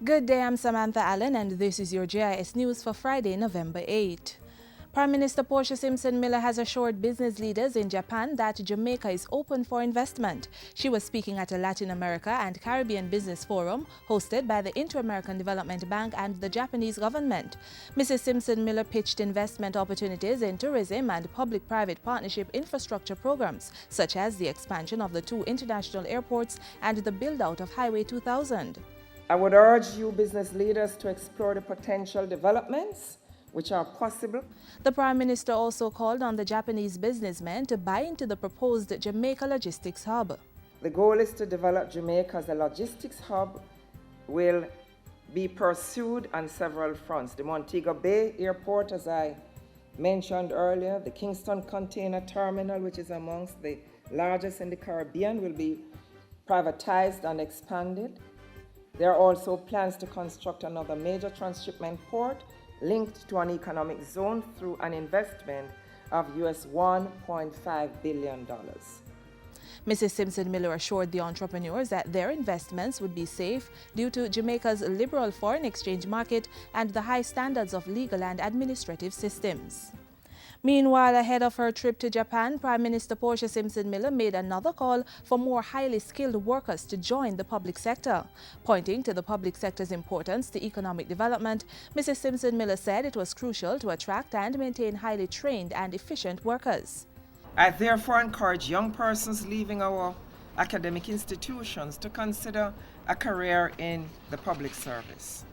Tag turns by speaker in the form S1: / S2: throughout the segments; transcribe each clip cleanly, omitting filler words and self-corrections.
S1: Good day, I'm Samantha Allen and this is your JIS News for Friday, November 8. Prime Minister Portia Simpson Miller has assured business leaders in Japan that Jamaica is open for investment. She was speaking at a Latin America and Caribbean Business Forum hosted by the Inter-American Development Bank and the Japanese government. Mrs. Simpson Miller pitched investment opportunities in tourism and public-private partnership infrastructure programs, such as the expansion of the 2 international airports and the build-out of Highway 2000.
S2: I would urge you business leaders to explore the potential developments which are possible.
S1: The Prime Minister also called on the Japanese businessmen to buy into the proposed Jamaica Logistics Hub.
S2: The goal is to develop Jamaica as a logistics hub will be pursued on several fronts. The Montego Bay Airport, as I mentioned earlier, the Kingston Container Terminal, which is amongst the largest in the Caribbean, will be privatized and expanded. There are also plans to construct another major transshipment port linked to an economic zone through an investment of US $1.5 billion.
S1: Mrs. Simpson Miller assured the entrepreneurs that their investments would be safe due to Jamaica's liberal foreign exchange market and the high standards of legal and administrative systems. Meanwhile, ahead of her trip to Japan, Prime Minister Portia Simpson Miller made another call for more highly skilled workers to join the public sector. Pointing to the public sector's importance to economic development, Mrs. Simpson Miller said it was crucial to attract and maintain highly trained and efficient workers.
S2: I therefore encourage young persons leaving our academic institutions to consider a career in the public service.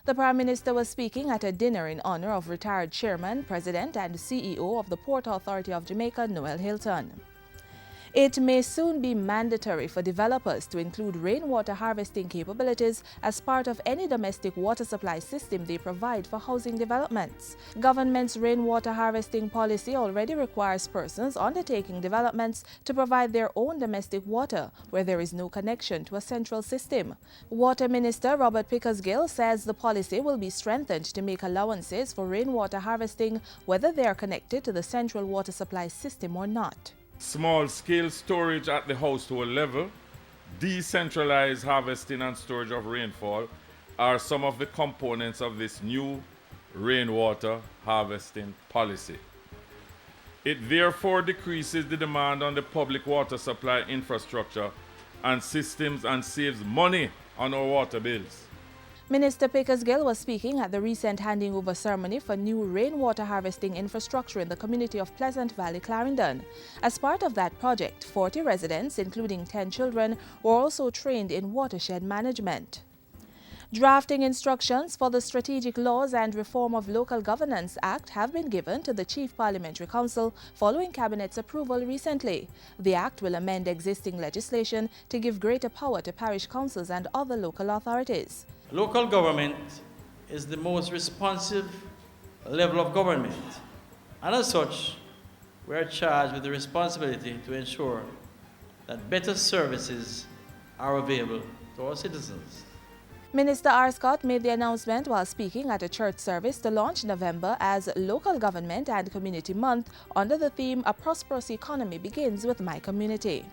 S1: The Prime Minister was speaking at a dinner in honor of retired Chairman, President and CEO of the Port Authority of Jamaica, Noel Hilton. It may soon be mandatory for developers to include rainwater harvesting capabilities as part of any domestic water supply system they provide for housing developments. Government's rainwater harvesting policy already requires persons undertaking developments to provide their own domestic water where there is no connection to a central system. Water Minister Robert Pickersgill says the policy will be strengthened to make allowances for rainwater harvesting whether they are connected to the central water supply system or not.
S3: Small-scale storage at the household level, decentralized harvesting and storage of rainfall are some of the components of this new rainwater harvesting policy. It therefore decreases the demand on the public water supply infrastructure and systems and saves money on our water bills.
S1: Minister Pickersgill was speaking at the recent handing over ceremony for new rainwater harvesting infrastructure in the community of Pleasant Valley, Clarendon. As part of that project, 40 residents, including 10 children, were also trained in watershed management. Drafting instructions for the Strategic Laws and Reform of Local Governance Act have been given to the Chief Parliamentary Council following Cabinet's approval recently. The Act will amend existing legislation to give greater power to parish councils and other local authorities.
S4: Local government is the most responsive level of government, and as such, we are charged with the responsibility to ensure that better services are available to our citizens.
S1: Minister R. Scott made the announcement while speaking at a church service to launch November as Local Government and Community Month under the theme A Prosperous Economy Begins with My Community.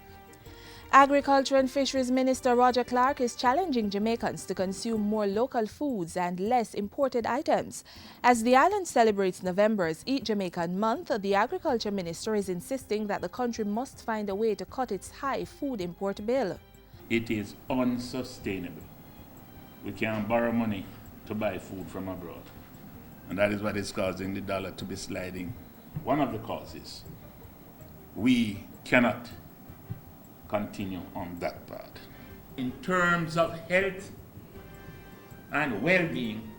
S1: Agriculture and Fisheries Minister Roger Clark is challenging Jamaicans to consume more local foods and less imported items. As the island celebrates November's Eat Jamaican Month, the Agriculture Minister is insisting that the country must find a way to cut its high food import bill.
S5: It is unsustainable. We can't borrow money to buy food from abroad. And that is what is causing the dollar to be sliding. One of the causes. We cannot continue on that path. In terms of health and well-being,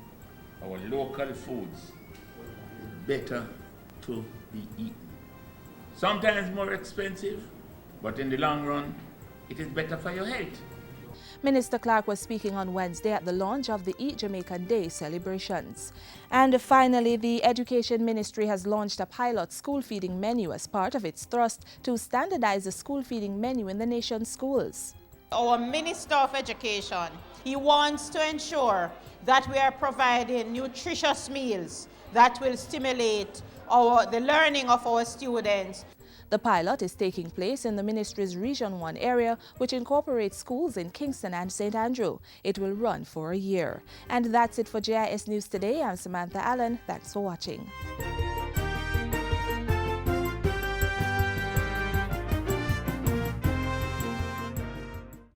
S5: our local foods better to be eaten. Sometimes more expensive, but in the long run, it is better for your health.
S1: Minister Clark was speaking on Wednesday at the launch of the Eat Jamaican Day celebrations. And finally, the Education Ministry has launched a pilot school feeding menu as part of its thrust to standardize the school feeding menu in the nation's schools.
S6: Our Minister of Education, he wants to ensure that we are providing nutritious meals that will stimulate the learning of our students.
S1: The pilot is taking place in the ministry's Region 1 area, which incorporates schools in Kingston and St. Andrew. It will run for a year. And that's it for JIS News Today. I'm Samantha Allen. Thanks for watching.